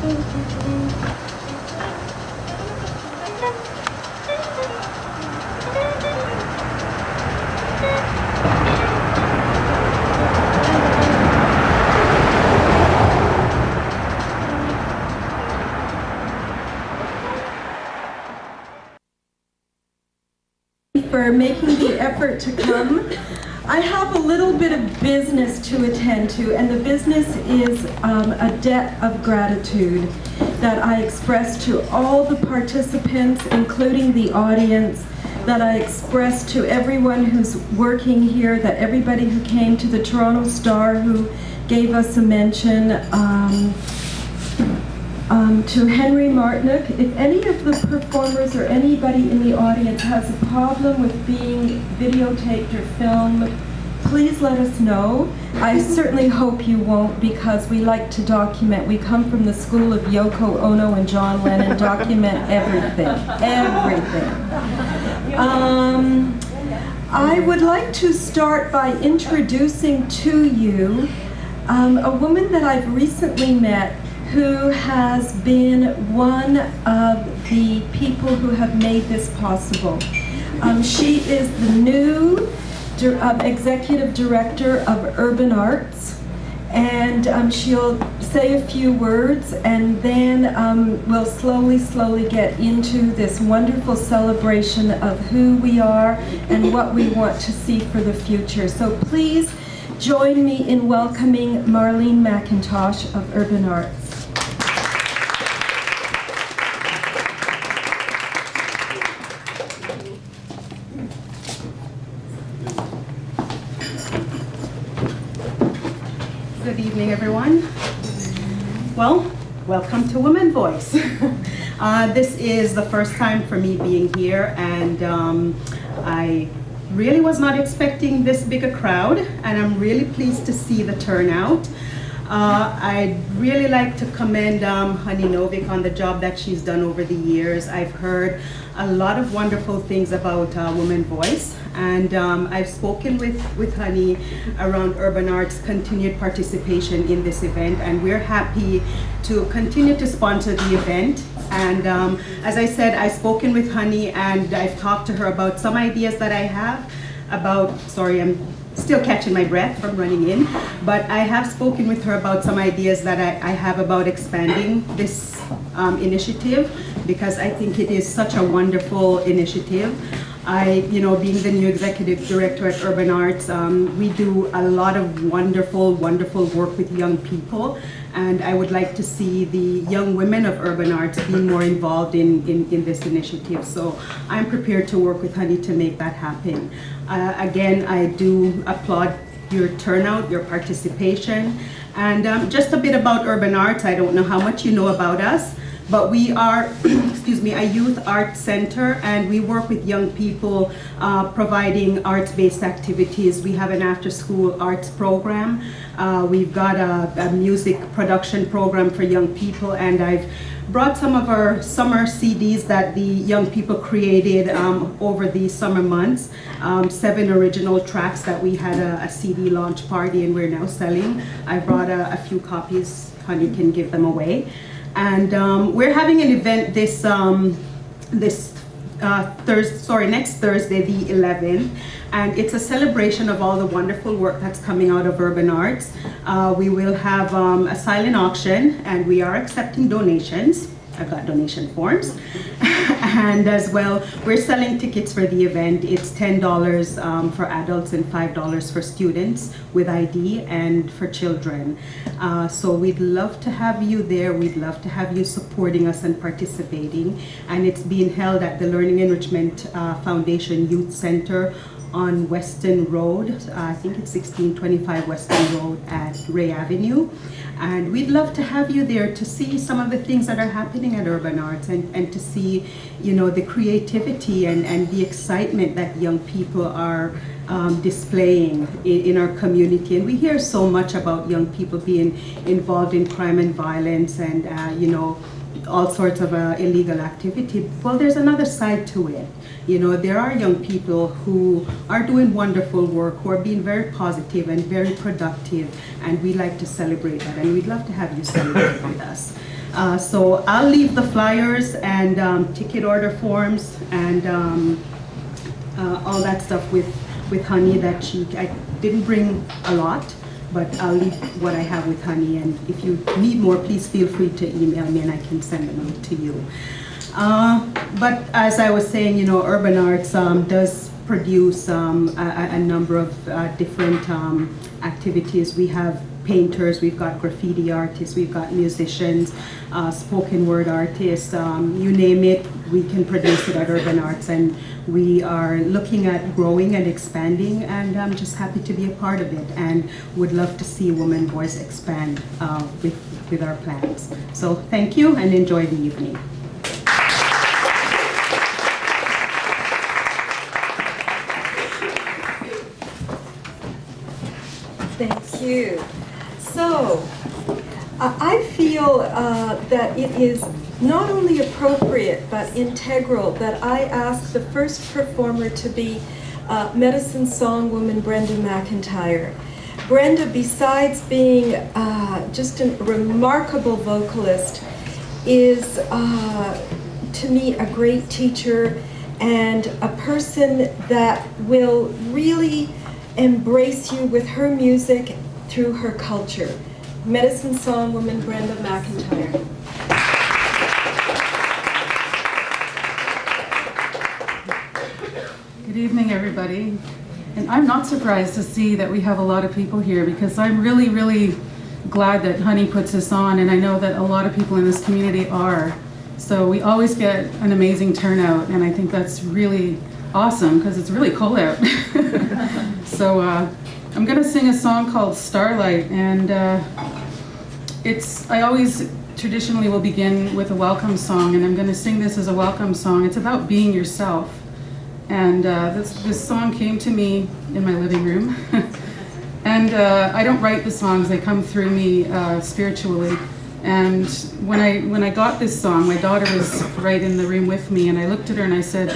For making the effort to come. I have a little bit of business to attend to, and the business is a debt of gratitude that I express to all the participants, including the audience, that I express to everyone who's working here, that everybody who came to the Toronto Star who gave us a mention, to Henry Martinuk. If any of the performers or anybody in the audience has a problem with being videotaped or filmed, please let us know. I certainly hope you won't, because we like to document. We come from the school of Yoko Ono and John Lennon, document everything, everything. I would like to start by introducing to you a woman that I've recently met, who has been one of the people who have made this possible. She is the new Executive Director of Urban Arts, and she'll say a few words, and then we'll slowly get into this wonderful celebration of who we are and what we want to see for the future. So please join me in welcoming Marlene MacIntosh of Urban Arts. Good evening, everyone. Well, welcome to Woman Voice. This is the first time for me being here, and I really was not expecting this big a crowd, and I'm really pleased to see the turnout. I'd really like to commend Honey Novick on the job that she's done over the years. I've heard a lot of wonderful things about Woman Voice, and I've spoken with Honey around Urban Arts' continued participation in this event, and we're happy to continue to sponsor the event. And as I said, I've spoken with Honey, and I've talked to her about some ideas that I have about, sorry, I'm still catching my breath from running in, but I have spoken with her about some ideas that I have about expanding this initiative, because I think it is such a wonderful initiative. Being the new Executive Director at Urban Arts, we do a lot of wonderful work with young people, and I would like to see the young women of Urban Arts be more involved in this initiative. So I'm prepared to work with Honey to make that happen. Again, I do applaud your turnout, your participation, and just a bit about Urban Arts. I don't know how much you know about us, but we are, excuse me, a youth art center, and we work with young people providing arts-based activities. We have an after-school arts program. We've got a music production program for young people, and I've brought some of our summer CDs that the young people created over the summer months. 7 original tracks that we had a CD launch party, and we're now selling. I brought a few copies. Honey can give them away. And we're having an event next Thursday, the 11th, and it's a celebration of all the wonderful work that's coming out of Urban Arts. We will have a silent auction, and we are accepting donations. I've got donation forms. And as well, we're selling tickets for the event. It's $10 for adults and $5 for students with ID and for children. So we'd love to have you there. We'd love to have you supporting us and participating. And it's being held at the Learning Enrichment Foundation Youth Center on Weston Road. I think it's 1625 Weston Road at Ray Avenue. And we'd love to have you there to see some of the things that are happening at Urban Arts, and to see, the creativity and the excitement that young people are displaying in our community. And we hear so much about young people being involved in crime and violence and, all sorts of illegal activity. Well, there's another side to it. There are young people who are doing wonderful work, who are being very positive and very productive, and we like to celebrate that, and we'd love to have you celebrate with us. So I'll leave the flyers and ticket order forms and all that stuff with Honey that I didn't bring a lot, but I'll leave what I have with Honey, and if you need more, please feel free to email me and I can send them out to you. But as I was saying, you know, Urban Arts does produce a number of different activities. We have painters, we've got graffiti artists, we've got musicians, spoken word artists, you name it, we can produce it at Urban Arts, and we are looking at growing and expanding, and I'm just happy to be a part of it and would love to see Woman Voice expand with our plans. So thank you and enjoy the evening. Thank you. So, I feel that it is not only appropriate but integral that I ask the first performer to be medicine songwoman Brenda MacIntyre. Brenda, besides being just a remarkable vocalist, is to me a great teacher and a person that will really embrace you with her music through her culture. Medicine songwoman Brenda MacIntyre. Good evening, everybody. And I'm not surprised to see that we have a lot of people here, because I'm really, really glad that Honey puts this on, and I know that a lot of people in this community are. So we always get an amazing turnout, and I think that's really awesome because it's really cold out. So I'm gonna sing a song called Starlight, and I always traditionally will begin with a welcome song, and I'm gonna sing this as a welcome song. It's about being yourself. And this song came to me in my living room. And I don't write the songs, they come through me spiritually. And when I got this song, my daughter was right in the room with me, and I looked at her and I said,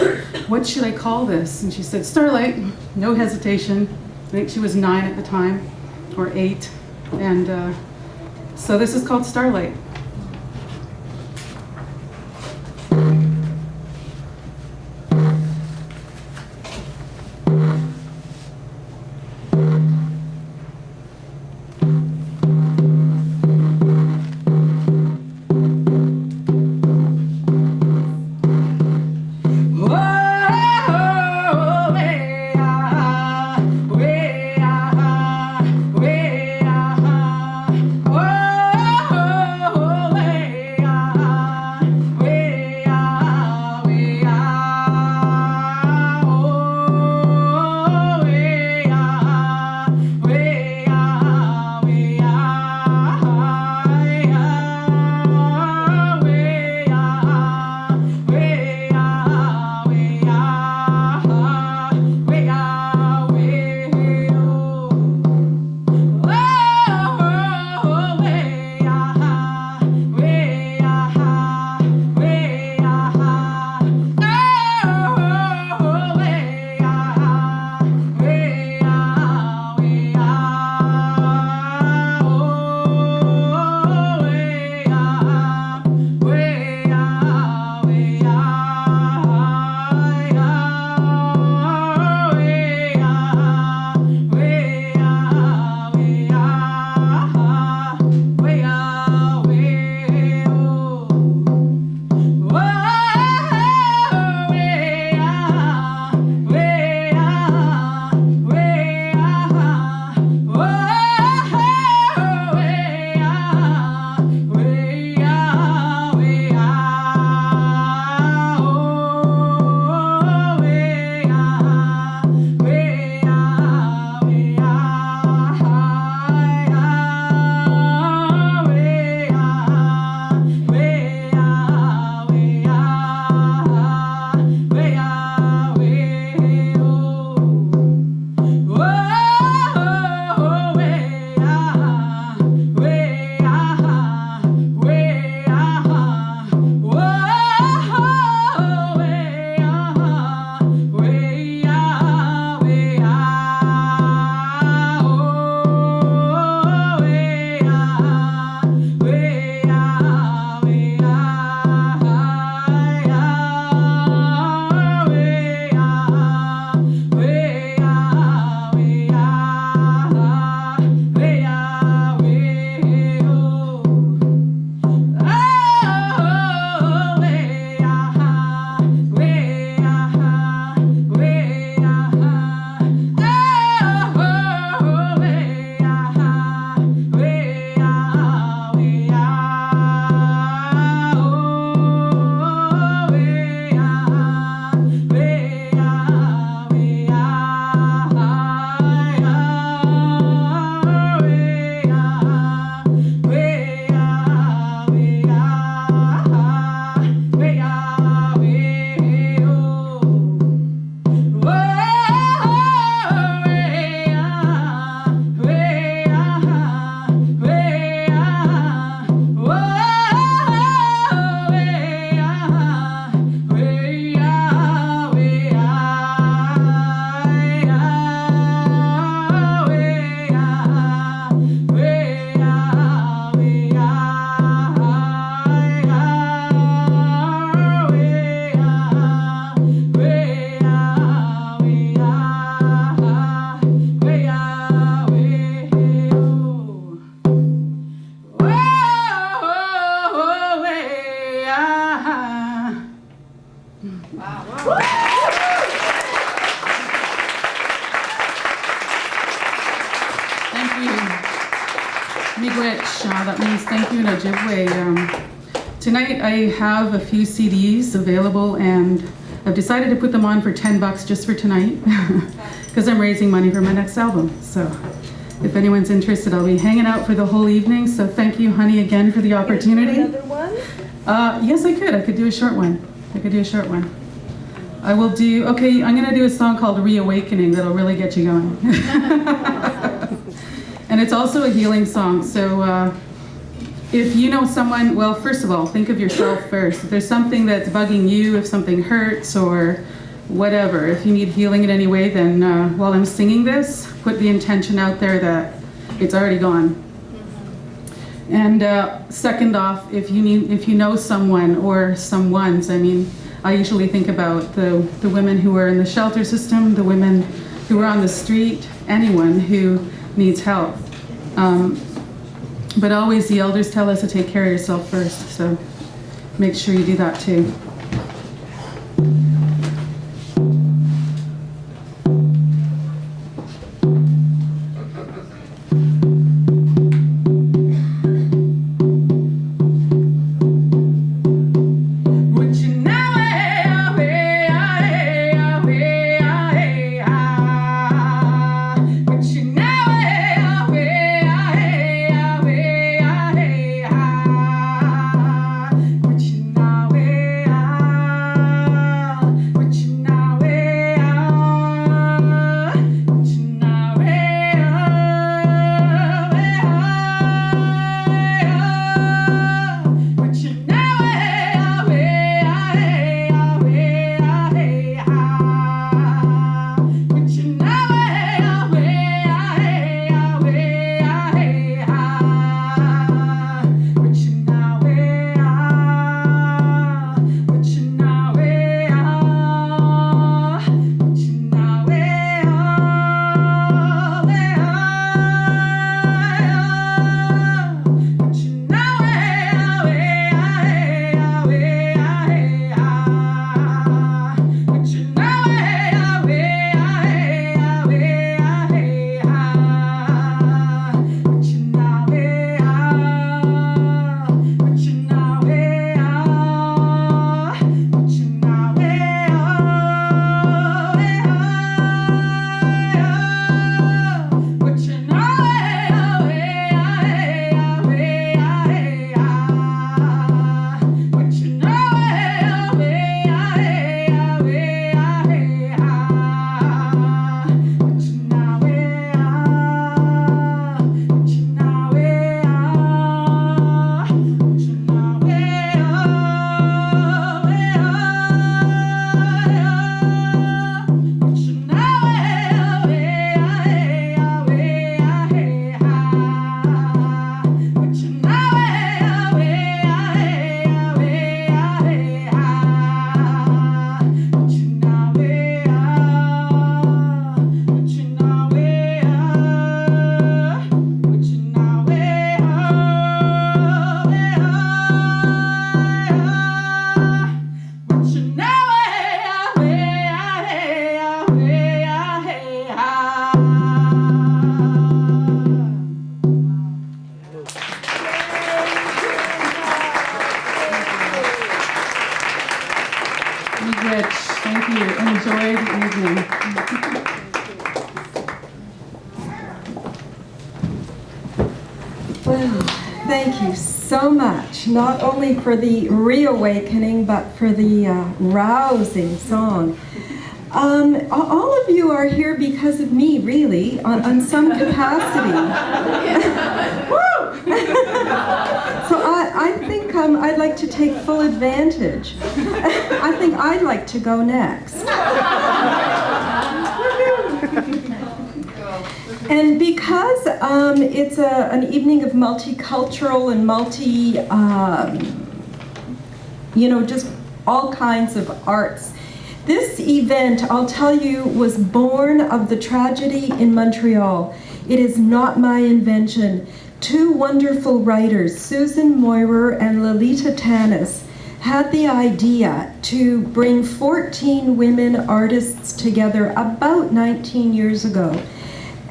"What should I call this?" And she said, "Starlight," no hesitation. I think she was 9 at the time, or 8. And so this is called Starlight. Oh Ojibwe. Tonight I have a few CDs available, and I've decided to put them on for $10 just for tonight because I'm raising money for my next album. So if anyone's interested, I'll be hanging out for the whole evening. So thank you, Honey, again for the opportunity. Another one? Yes, I could. I could do a short one. I will do, okay, I'm gonna do a song called Reawakening that'll really get you going. And it's also a healing song, so if you know someone, well, first of all, think of yourself first. If there's something that's bugging you, if something hurts or whatever, if you need healing in any way, then while I'm singing this, put the intention out there that it's already gone. And second off, if you know someone or someones, I mean, I usually think about the women who are in the shelter system, the women who are on the street, anyone who needs help. But always the elders tell us to take care of yourself first, so make sure you do that too. Well, thank you so much, not only for the reawakening, but for the rousing song. All of you are here because of me, really, on some capacity. So I think I'd like to take full advantage. I think I'd like to go next. And because it's an evening of multicultural and just all kinds of arts, this event, I'll tell you, was born of the tragedy in Montreal. It is not my invention. Two wonderful writers, Susan Moirer and Lolita Tanis, had the idea to bring 14 women artists together about 19 years ago.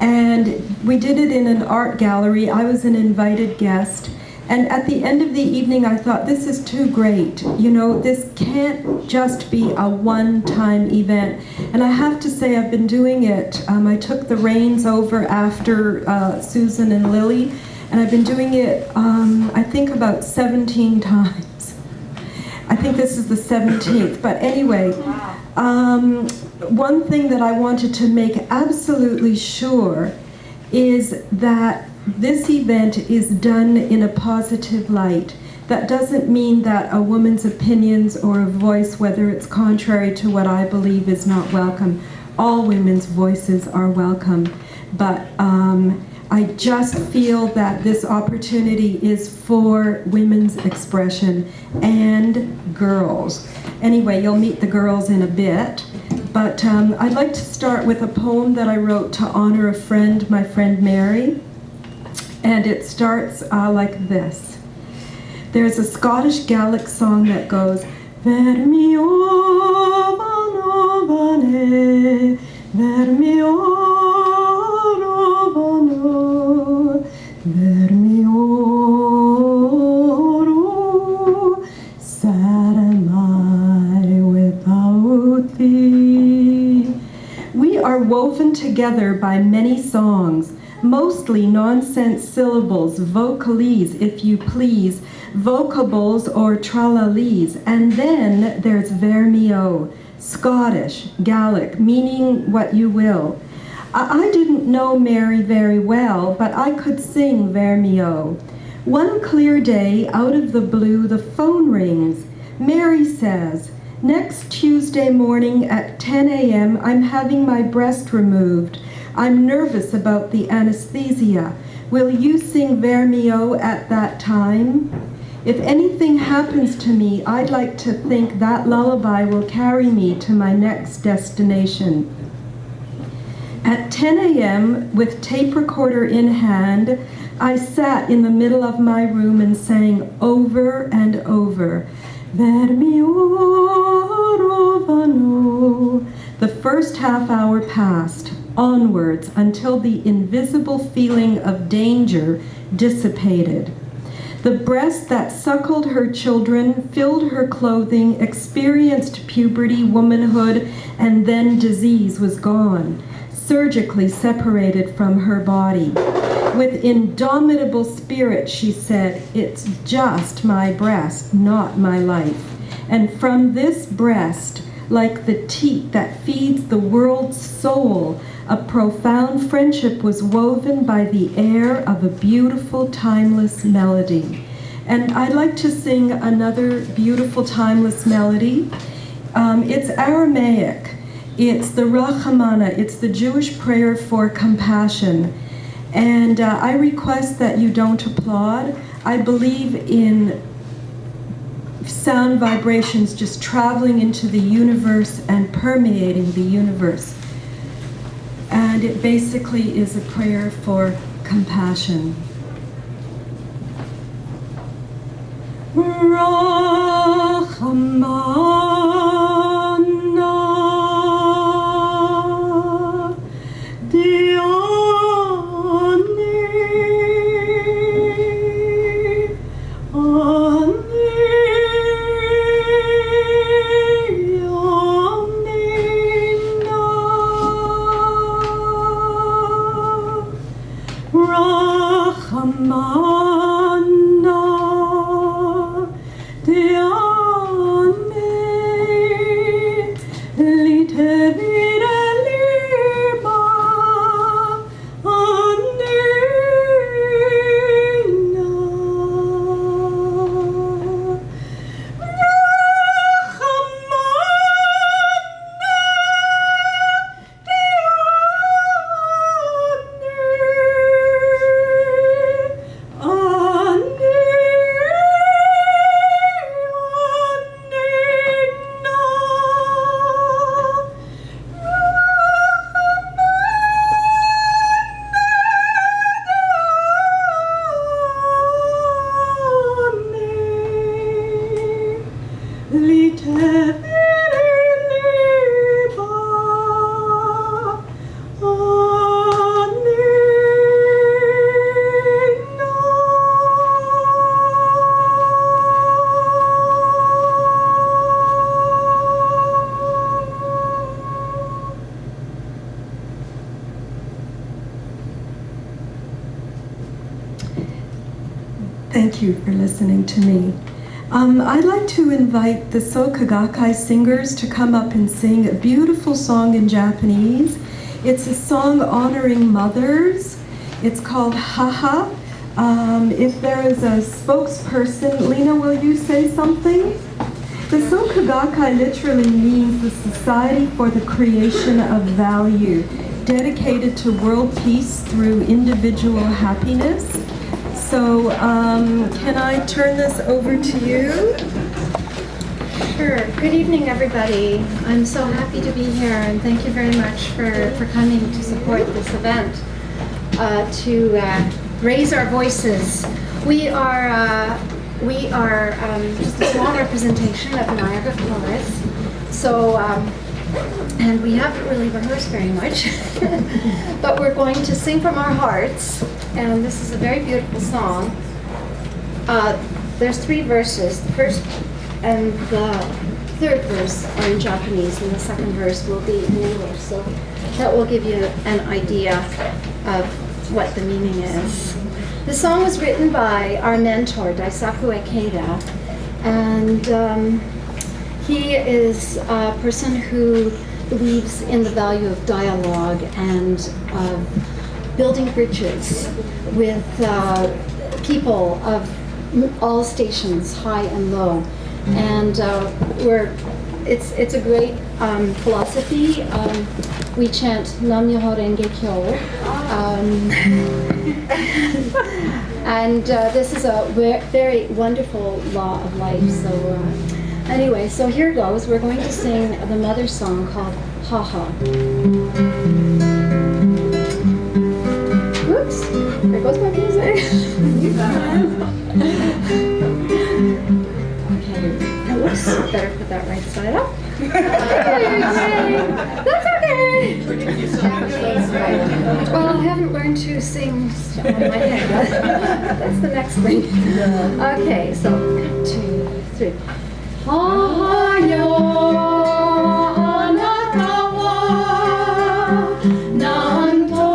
And we did it in an art gallery. I was an invited guest. And at the end of the evening, I thought, this is too great. You know, this can't just be a one-time event. And I have to say, I've been doing it. I took the reins over after Susan and Lily, and I've been doing it, I think, about 17 times. I think this is the 17th. But anyway, one thing that I wanted to make absolutely sure is that this event is done in a positive light. That doesn't mean that a woman's opinions or a voice, whether it's contrary to what I believe, is not welcome. All women's voices are welcome. But I just feel that this opportunity is for women's expression and girls. Anyway, you'll meet the girls in a bit. But I'd like to start with a poem that I wrote to honor a friend, my friend Mary. And it starts like this. There's a Scottish Gaelic song that goes, Ver mi ovane, ver mi ovano, ver mi oro, sad am I without thee. We are woven together by many songs, mostly nonsense syllables, vocalese, if you please, vocables or tralalese, and then there's vermio, Scottish, Gaelic, meaning what you will. I didn't know Mary very well, but I could sing vermio. One clear day, out of the blue, the phone rings. Mary says, next Tuesday morning at 10 a.m., I'm having my breast removed. I'm nervous about the anesthesia. Will you sing Vermio at that time? If anything happens to me, I'd like to think that lullaby will carry me to my next destination. At 10 a.m., with tape recorder in hand, I sat in the middle of my room and sang over and over, Vermio Rovano. The first half hour passed, onwards until the invisible feeling of danger dissipated. The breast that suckled her children, filled her clothing, experienced puberty, womanhood, and then disease was gone, surgically separated from her body. With indomitable spirit, she said, it's just my breast, not my life. And from this breast, like the teat that feeds the world's soul, a profound friendship was woven by the air of a beautiful, timeless melody. And I'd like to sing another beautiful, timeless melody. It's Aramaic. It's the Rachamana. It's the Jewish prayer for compassion. And I request that you don't applaud. I believe in sound vibrations just traveling into the universe and permeating the universe. And it basically is a prayer for compassion. Rachamana Diani Rachamana Diane you for listening to me. I'd like to invite the Soka singers to come up and sing a beautiful song in Japanese. It's a song honoring mothers. It's called Haha. If there is a spokesperson, Lena, will you say something? The Soka literally means the Society for the Creation of Value, dedicated to world peace through individual happiness. So, can I turn this over to you? Sure. Good evening, everybody. I'm so happy to be here, and thank you very much for coming to support this event, to raise our voices. We are just a small representation of Niagara Chorus, so, and we haven't really rehearsed very much, but we're going to sing from our hearts, and this is a very beautiful song. There's 3 verses. The first and the third verse are in Japanese, and the second verse will be in English, so that will give you an idea of what the meaning is. The song was written by our mentor, Desikoda, and he is a person who believes in the value of dialogue and of building bridges with people of all stations, high and low. And it's a great philosophy. We chant Nam Myoho Renge Kyo. And this is a very wonderful law of life. So anyway, so here goes. We're going to sing the mother song called Haha. Oops, there goes my music. Oops, better put that right side up. That's okay. Well, I haven't learned to sing on my head. That's the next thing. Okay, so 2, 3. Ha-ha-yo, anata wa nanto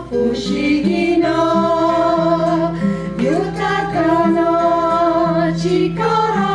fushigi na yutaka na chikara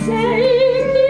Say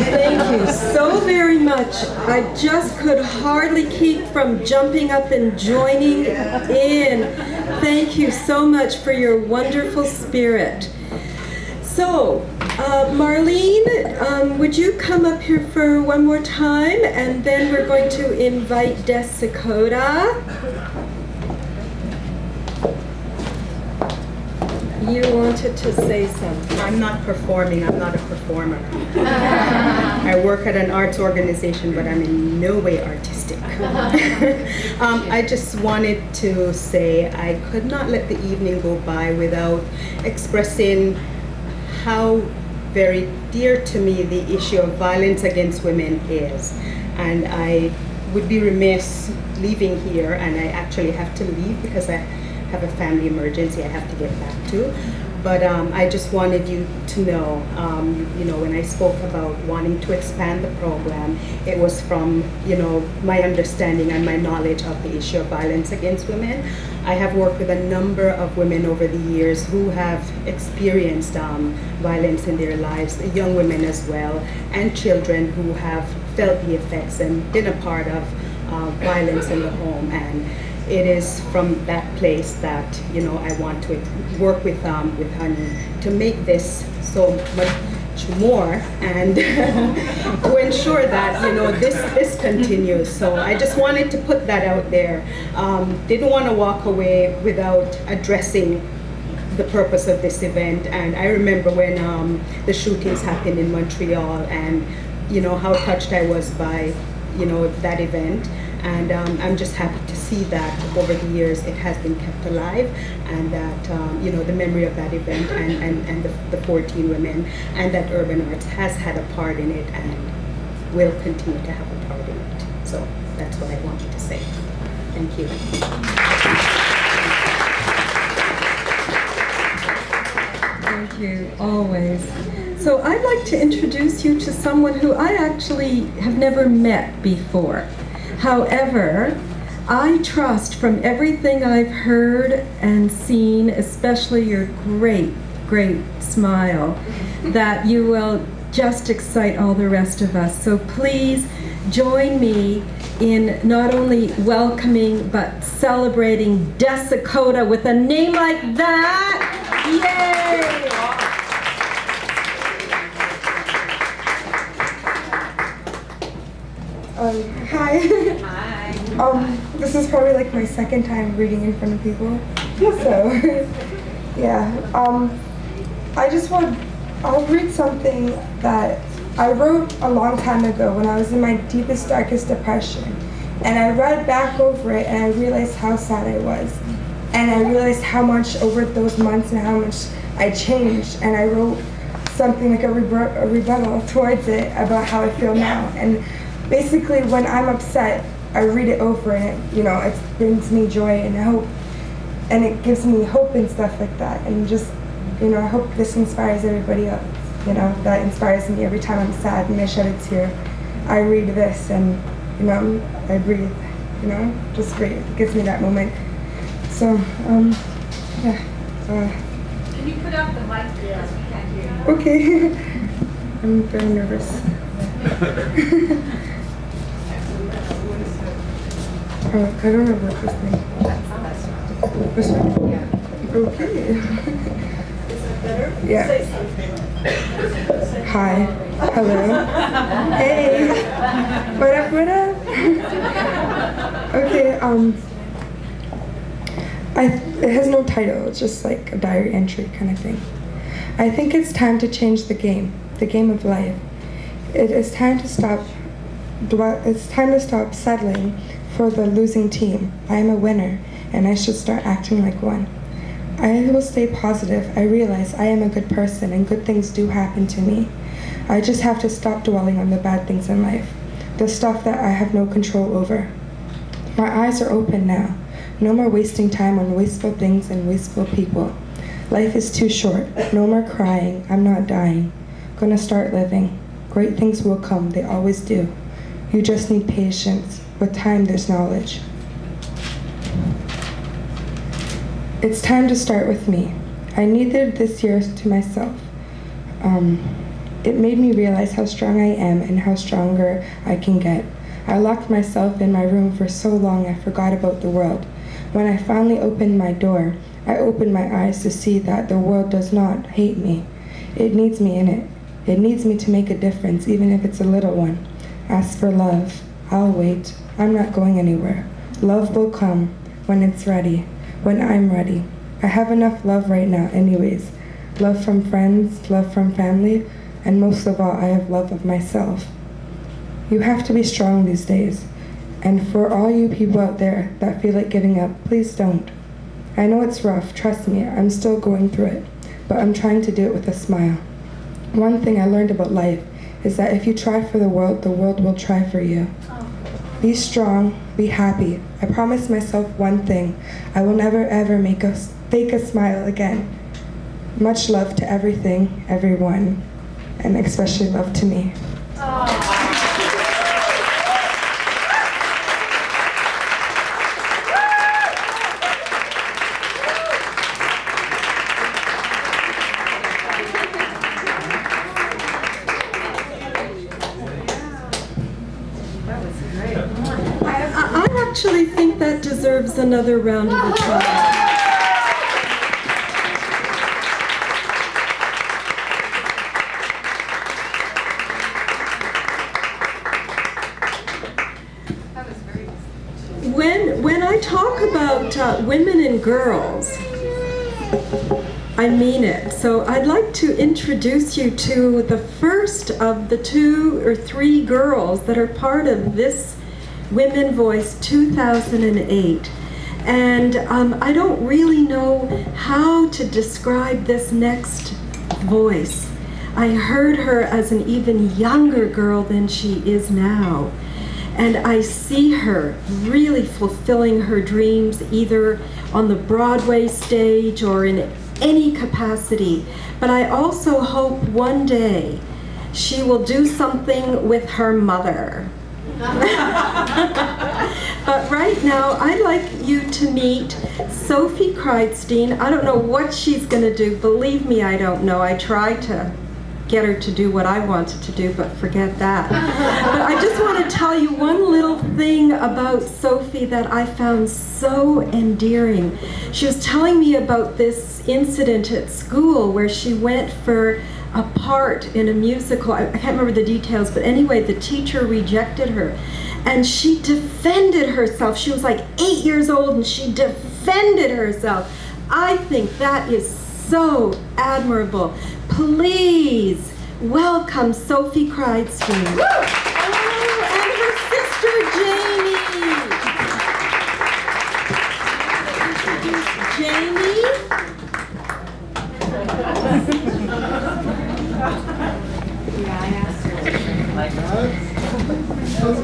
Thank you so very much. I just could hardly keep from jumping up and joining in. Thank you so much for your wonderful spirit. So, Marlene, would you come up here for one more time, and then we're going to invite Desikoda. You wanted to say something. I'm not performing, I'm not a performer. I work at an arts organization, but I'm in no way artistic. I just wanted to say I could not let the evening go by without expressing how very dear to me the issue of violence against women is. And I would be remiss leaving here, and I actually have to leave because I have a family emergency I have to get back to. But I just wanted you to know, you know, when I spoke about wanting to expand the program, it was from, you know, my understanding and my knowledge of the issue of violence against women. I have worked with a number of women over the years who have experienced violence in their lives, young women as well, and children who have felt the effects and been a part of violence in the home. And it is from that place that, you know, I want to work with Honey to make this so much more, and to ensure that, you know, this continues. So I just wanted to put that out there. Didn't want to walk away without addressing the purpose of this event. And I remember when the shootings happened in Montreal, and, you know, how touched I was by, you know, that event. And I'm just happy to see that over the years it has been kept alive, and that, you know, the memory of that event and the 14 women, and that Urban Arts has had a part in it and will continue to have a part in it. So that's what I wanted to say. Thank you. Thank you, always. So I'd like to introduce you to someone who I actually have never met before. However, I trust from everything I've heard and seen, especially your great, great smile, that you will just excite all the rest of us. So please join me in not only welcoming but celebrating Desikoda with a name like that. Yay! Hi. Hi. This is probably like my second time reading in front of people. So, yeah. I'll read something that I wrote a long time ago when I was in my deepest, darkest depression. And I read back over it, and I realized how sad I was. And I realized how much over those months and how much I changed. And I wrote something like a rebuttal towards it about how I feel now. And basically, when I'm upset, I read it over, and it, you know, it brings me joy and hope, and it gives me hope and stuff like that. And just, you know, I hope this inspires everybody else. You know, that inspires me every time I'm sad and I shed a tear. I read this, and, you know, I breathe. You know, just breathe. It gives me that moment. So, yeah. Can you put up the mic because we can't hear you? Okay. I'm very nervous. I don't know what this thing. This one? Yeah. Okay. Is that better? Yeah. Say something. Hi. Hello. Hey. What up, what up? Okay, it has no title, it's just like a diary entry kind of thing. I think it's time to change the game of life. It is time to stop settling for the losing team. I am a winner, and I should start acting like one. I will stay positive. I realize I am a good person, and good things do happen to me. I just have to stop dwelling on the bad things in life, the stuff that I have no control over. My eyes are open now. No more wasting time on wasteful things and wasteful people. Life is too short. No more crying. I'm not dying. Gonna start living. Great things will come. They always do. You just need patience. With time, there's knowledge. It's time to start with me. I needed this year to myself. It made me realize how strong I am and how stronger I can get. I locked myself in my room for so long I forgot about the world. When I finally opened my door, I opened my eyes to see that the world does not hate me. It needs me in it. It needs me to make a difference, even if it's a little one. As for love, I'll wait. I'm not going anywhere. Love will come when it's ready, when I'm ready. I have enough love right now anyways. Love from friends, love from family, and most of all, I have love of myself. You have to be strong these days. And for all you people out there that feel like giving up, please don't. I know it's rough, trust me, I'm still going through it, but I'm trying to do it with a smile. One thing I learned about life is that if you try for the world will try for you. Be strong, be happy. I promise myself one thing, I will never ever fake a smile again. Much love to everything, everyone, and especially love to me. I actually think that deserves another round of applause. When I talk about women and girls, I mean it. So I'd like to introduce you to the first of the 2 or 3 girls that are part of this Women Voice 2008. And I don't really know how to describe this next voice. I heard her as an even younger girl than she is now. And I see her really fulfilling her dreams either on the Broadway stage or in any capacity. But I also hope one day she will do something with her mother. But right now, I'd like you to meet Sofie Kreidstein. I don't know what she's going to do. Believe me, I don't know. I tried to get her to do what I wanted to do, but forget that. But I just want to tell you one little thing about Sofie that I found so endearing. She was telling me about this incident at school where she went for a part in a musical. I can't remember the details, but anyway, the teacher rejected her. And she defended herself. She was like 8 years old and she defended herself. I think that is so admirable. Please welcome Sofie Kreidstein. Oh, and her sister Janie. Janie.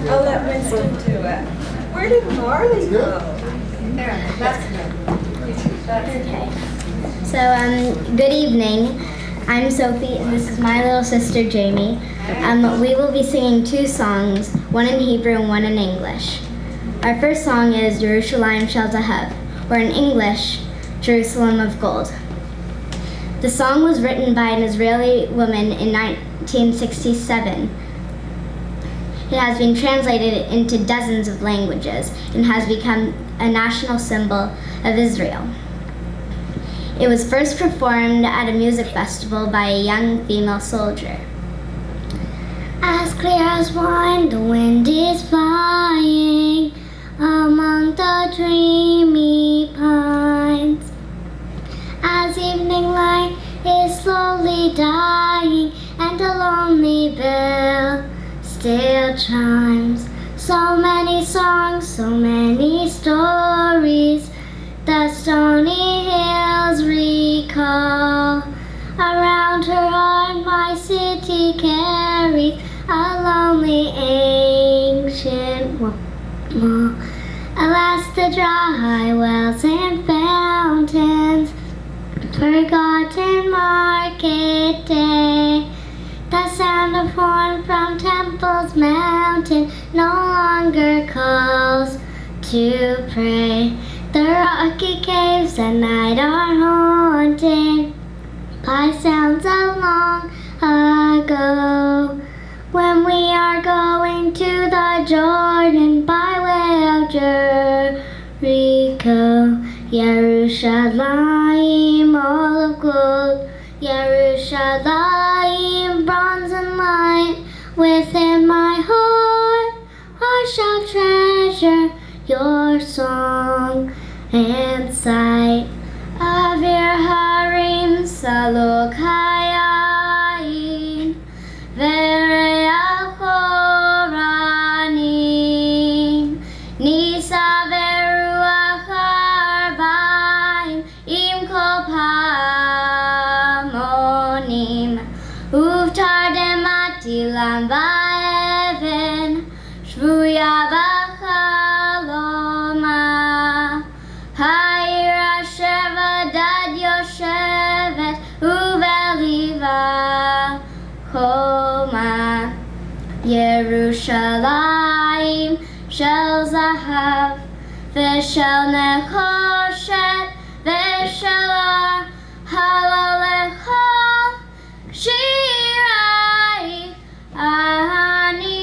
I'll let Winston do it. Where did Marlene go? There, that's good. Okay. So, good evening. I'm Sofie, and this is my little sister, Jamie. We will be singing 2 songs, one in Hebrew and one in English. Our first song is Yerushalayim Shel Zahav, or in English, Jerusalem of Gold. The song was written by an Israeli woman in 1967. It has been translated into dozens of languages and has become a national symbol of Israel. It was first performed at a music festival by a young female soldier. As clear as wine, the wind is flying among the dreamy pines. As evening light is slowly dying and a lonely bell still chimes. So many songs, so many stories, the stony hills recall. Around her heart my city carries a lonely ancient wall. Alas, the dry wells and fountains, forgotten market day. The sound of horn from Temple's mountain no longer calls to pray. The rocky caves at night are haunted by sounds of long ago. When we are going to the Jordan by way of Jericho, Yerushalayim, all of gold, Yerushalayim, bronze and light. Within my heart I shall treasure your song and sight of your harim salokayim ve'reachoranim nisa ve'ruach arba'im im kol pamonim uvtar dematilam va'even shvuya b'chaloma Ha'ir asher vadad yoshevet uveliva choma Yerushalayim shel zahav v'shel nechoshet v'shel or halal shirai ani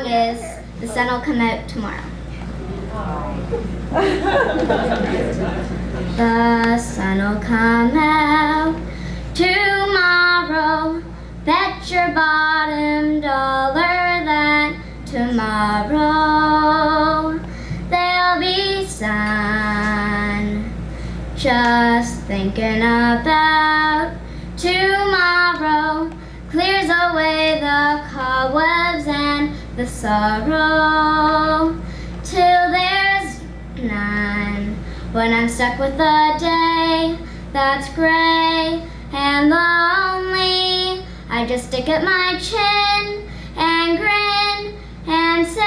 is The Sun Will Come Out Tomorrow. The sun will come out tomorrow. Bet your bottom dollar that tomorrow there'll be sun. Just thinking about tomorrow clears away the cobwebs and the sorrow till there's none. When I'm stuck with a day that's gray and lonely, I just stick at my chin and grin and say,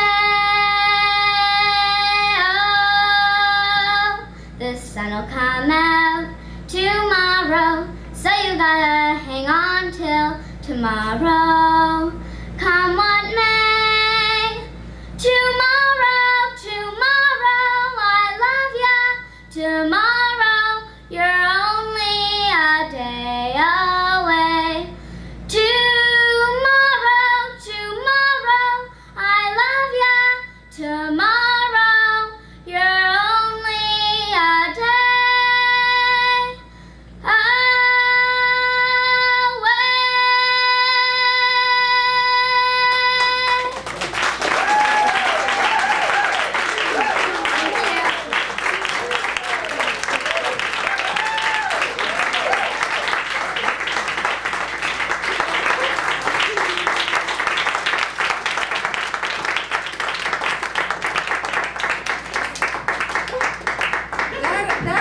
oh, the sun will come out tomorrow, so you gotta hang on till tomorrow.